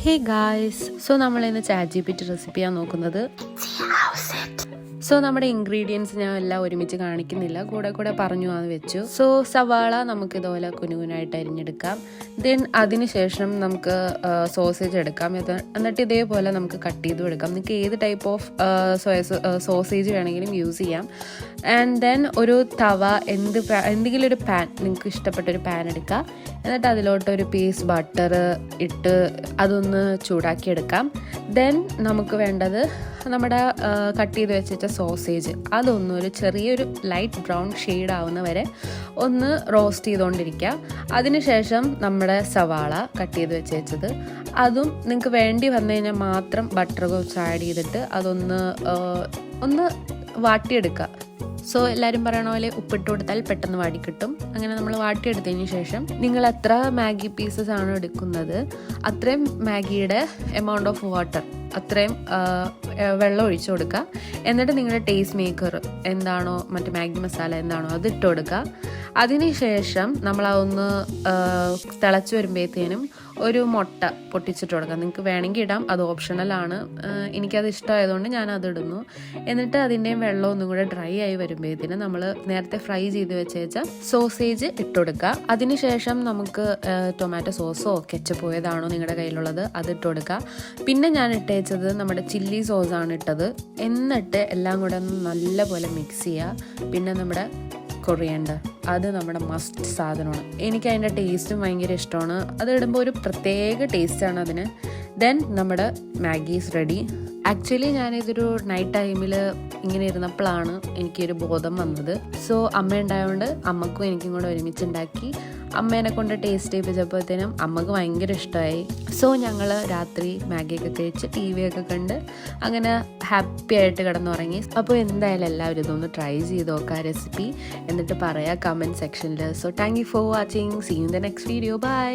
Hey guys, so നമ്മൾ ഇന്ന് chat GPT റെസിപ്പിയാണ് നോക്കുന്നത്. സോ നമ്മുടെ ഇൻഗ്രീഡിയൻസ് ഞാൻ എല്ലാം ഒരുമിച്ച് കാണിക്കുന്നില്ല, കൂടെ പറഞ്ഞു എന്ന് വെച്ചു. സോ സവാള നമുക്ക് ഇതുപോലെ കുനുകുനായിട്ട് അരിഞ്ഞെടുക്കാം. ദെൻ അതിനുശേഷം നമുക്ക് സോസേജ് എടുക്കാം. എന്നിട്ട് ഇതേപോലെ നമുക്ക് കട്ട് ചെയ്തും എടുക്കാം. നിങ്ങൾക്ക് ഏത് ടൈപ്പ് ഓഫ് സോസേജ് വേണമെങ്കിലും യൂസ് ചെയ്യാം. ആൻഡ് ദെൻ ഒരു തവ, എന്തെങ്കിലും ഒരു പാൻ, നിങ്ങൾക്ക് ഇഷ്ടപ്പെട്ടൊരു പാൻ എടുക്കുക. എന്നിട്ട് അതിലോട്ടൊരു പീസ് ബട്ടർ ഇട്ട് അതൊന്ന് ചൂടാക്കിയെടുക്കാം. ദെൻ നമുക്ക് വേണ്ടത് നമ്മുടെ കട്ട് ചെയ്ത് വെച്ചിട്ട സോസേജ്, അതൊന്ന് ഒരു ചെറിയൊരു ലൈറ്റ് ബ്രൗൺ ഷെയ്ഡ് ആവുന്ന വരെ ഒന്ന് റോസ്റ്റ് ചെയ്തുകൊണ്ടിരിക്കുക. അതിനുശേഷം നമ്മുടെ സവാള കട്ട് ചെയ്ത് വെച്ചത് അതും നിങ്ങൾക്ക് വേണ്ടി വന്നു കഴിഞ്ഞാൽ മാത്രം ബട്ടർ കുറച്ച് ആഡ് ചെയ്തിട്ട് ഒന്ന് വാട്ടിയെടുക്കുക. സോ എല്ലാവരും പറയണ പോലെ ഉപ്പിട്ട് കൊടുത്താൽ പെട്ടെന്ന് വാടി കിട്ടും. അങ്ങനെ നമ്മൾ വാട്ടിയെടുത്തതിന് ശേഷം നിങ്ങൾ എത്ര മാഗി പീസസ് ആണ് എടുക്കുന്നത് അത്രയും മാഗിയുടെ എമൗണ്ട് ഓഫ് വാട്ടർ, അത്രയും വെള്ളം ഒഴിച്ചു കൊടുക്കുക. എന്നിട്ട് നിങ്ങളുടെ ടേസ്റ്റ് മേക്കർ എന്താണോ, മറ്റേ മാഗി മസാല എന്താണോ അത് ഇട്ട് കൊടുക്കുക. അതിനുശേഷം നമ്മൾ അതൊന്ന് തിളച്ച് വരുമ്പോഴത്തേനും ഒരു മുട്ട പൊട്ടിച്ചിട്ട് കൊടുക്കാം. നിങ്ങൾക്ക് വേണമെങ്കിൽ ഇടാം, അത് ഓപ്ഷണലാണ്. എനിക്കത് ഇഷ്ടമായതുകൊണ്ട് ഞാനത് ഇടുന്നു. എന്നിട്ട് അതിൻ്റെയും വെള്ളം ഒന്നും കൂടെ ഡ്രൈ ആയി വരുമ്പോഴത്തേനും നമ്മൾ നേരത്തെ ഫ്രൈ ചെയ്ത് വെച്ച സോസേജ് ഇട്ട് കൊടുക്കുക. അതിനുശേഷം നമുക്ക് ടൊമാറ്റോ സോസോ കെച്ചപ്പോ ഏതാണോ നിങ്ങളുടെ കയ്യിലുള്ളത് അത് ഇട്ട് കൊടുക്കുക. പിന്നെ ഞാൻ ഇട്ടേച്ചത് നമ്മുടെ ചില്ലി സോസാണ് ഇട്ടത്. എന്നിട്ട് എല്ലാം കൂടെ ഒന്ന് നല്ലപോലെ മിക്സ് ചെയ്യുക. പിന്നെ നമ്മുടെ കൊറിയൻഡർ, അത് നമ്മുടെ മസ്റ്റ് സാധനമാണ്. എനിക്ക് അതിൻ്റെ ടേസ്റ്റും ഭയങ്കര ഇഷ്ടമാണ്. അത് ഇടുമ്പോൾ ഒരു പ്രത്യേക ടേസ്റ്റാണ് അതിന്. ദെൻ നമ്മുടെ മാഗി ഈസ് റെഡി. ആക്ച്വലി ഞാനിതൊരു നൈറ്റ് ടൈമിൽ ഇങ്ങനെ ഇരുന്നപ്പോഴാണ് എനിക്കൊരു ബോധം വന്നത്. സോ അമ്മ ഉണ്ടായതുകൊണ്ട് അമ്മക്കും എനിക്കും കൂടെ ഒരുമിച്ചുണ്ടാക്കി അമ്മേനെ കൊണ്ട് ടേസ്റ്റ് ചെയ്യിപ്പിച്ചപ്പോഴത്തേനും അമ്മക്ക് ഭയങ്കര ഇഷ്ടമായി. സോ ഞങ്ങൾ രാത്രി മാഗിയൊക്കെ കഴിച്ച് TV ഒക്കെ കണ്ട് അങ്ങനെ ഹാപ്പി ആയിട്ട് കിടന്നുറങ്ങി. അപ്പോൾ എന്തായാലും എല്ലാവരും ഇതൊന്ന് ട്രൈ ചെയ്ത് നോക്കുക റെസിപ്പി, എന്നിട്ട് പറയാം കമൻറ്റ് സെക്ഷനിൽ. So thank you for watching. See you in the next video. By.